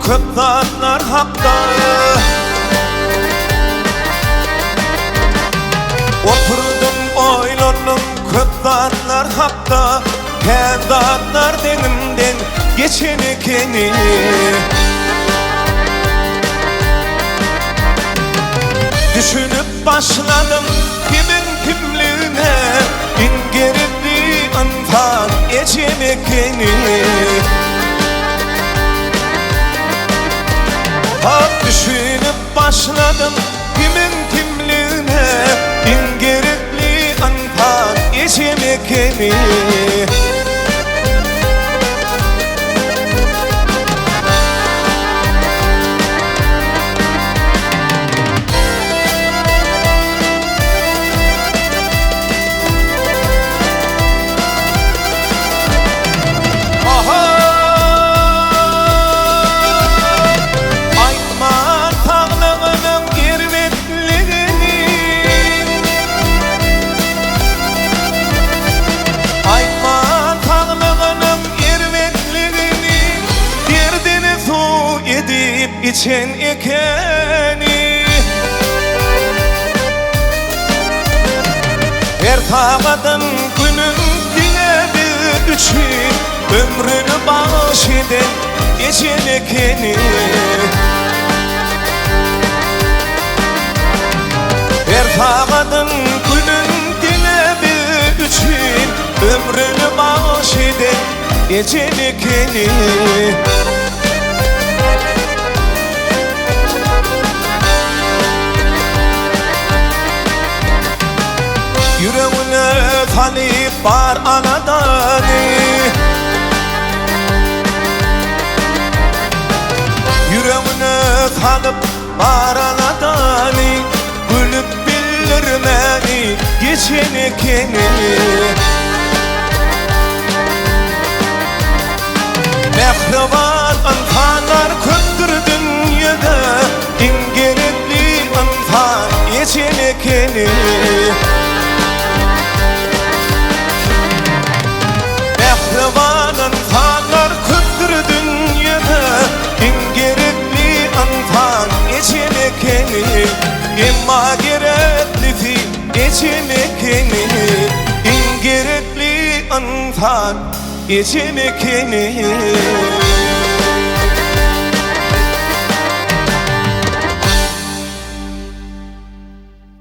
köp zatlar hakda. Oturdum oylandım köp zatlar hakda. Her zatlar denimden geçen ekeni. Düşünüp başladım kimin kimliğine, İngerekli anfan ecem ekeni. Düşünüp başladım kimin kimliğine, İngerekli anfan ecem ekeni. İçen ekeni. Her tağadan günün dine bir için, ömrünü bağış eden geçen ekeni. Her tağadan günün dine bir için, ömrünü bağış eden geçen ekeni. Yüreğine talip var anadani. Yüreğine talip var anadani. Gülüp bildirmeni geçen ekeni. Mehriban anfanlar köptür dünyada, İngerekli anfan geçen ekeni. Mehriban anfanlar köptür dünyada, İngerekli anfan geçen ekeni. İmma gerekli fi geçen ekeni. İngerekli anfan geçen ekeni.